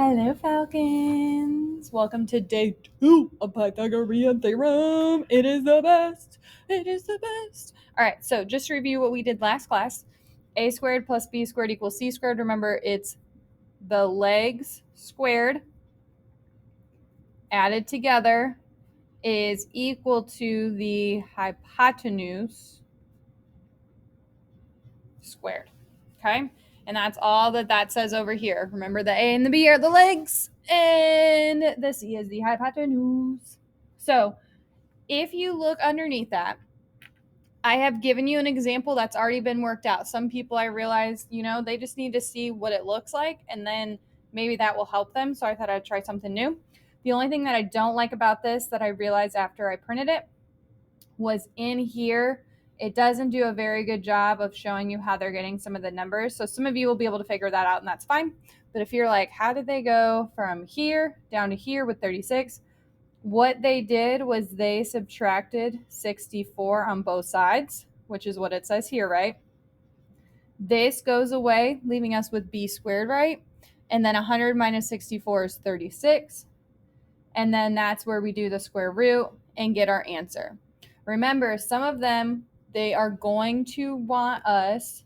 Hello, Falcons. Welcome to day 2 of Pythagorean Theorem. It is the best. It is the best. All right, so just to review what we did last class. A squared plus B squared equals C squared. Remember, it's the legs squared added together is equal to the hypotenuse squared. Okay? And that's all that says over here. Remember, the A and the B are the legs, and the C is the hypotenuse. So if you look underneath that, I have given you an example that's already been worked out. Some people, I realize, they just need to see what it looks like, and then maybe that will help them. So I thought I'd try something new. The only thing that I don't like about this that I realized after I printed it was in here, it doesn't do a very good job of showing you how they're getting some of the numbers. So some of you will be able to figure that out, and that's fine. But if you're like, how did they go from here down to here with 36? What they did was they subtracted 64 on both sides, which is what it says here, right? This goes away, leaving us with b squared, right? And then 100 minus 64 is 36. And then that's where we do the square root and get our answer. Remember, some of them, they are going to want us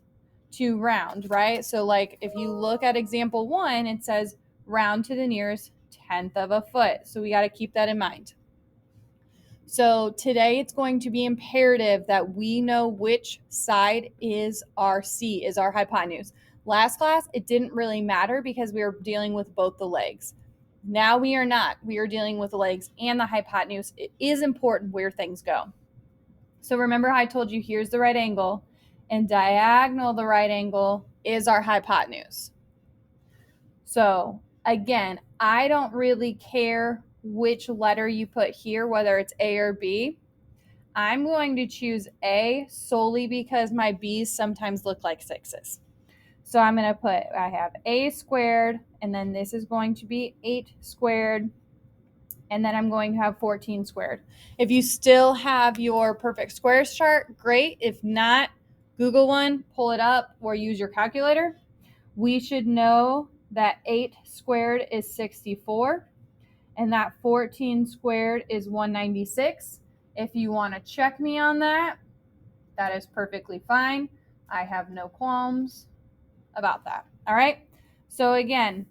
to round, right? So like if you look at example 1, it says round to the nearest tenth of a foot. So we got to keep that in mind. So today it's going to be imperative that we know which side is our C, is our hypotenuse. Last class, it didn't really matter because we were dealing with both the legs. Now we are not. We are dealing with the legs and the hypotenuse. It is important where things go. So remember how I told you here's the right angle, and diagonal the right angle is our hypotenuse. So again, I don't really care which letter you put here, whether it's A or B. I'm going to choose A solely because my B's sometimes look like 6s. So I'm going to put, I have A squared, and then this is going to be 8 squared, and then I'm going to have 14 squared. If you still have your perfect squares chart, great. If not, Google one, pull it up, or use your calculator. We should know that 8 squared is 64, and that 14 squared is 196. If you want to check me on that, that is perfectly fine. I have no qualms about that. All right. So again,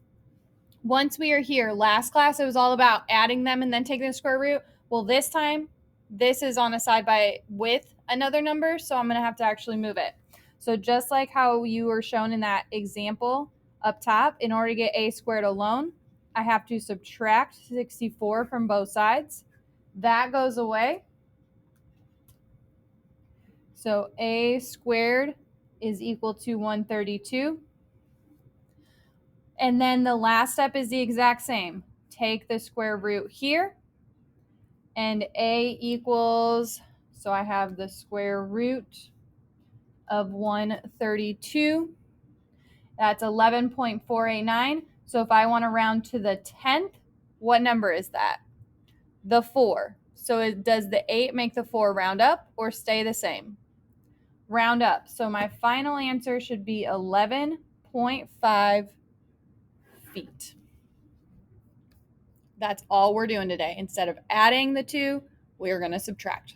once we are here, last class, it was all about adding them and then taking the square root. Well, this time, this is on a side by with another number, so I'm going to have to actually move it. So just like how you were shown in that example up top, in order to get a squared alone, I have to subtract 64 from both sides. That goes away. So a squared is equal to 132. And then the last step is the exact same. Take the square root here, and a equals, so I have the square root of 132. That's 11.489. So if I want to round to the 10th, what number is that? The 4. So does the 8 make the 4 round up or stay the same? Round up. So my final answer should be 11.5 feet. That's all we're doing today. Instead of adding the two, we're going to subtract.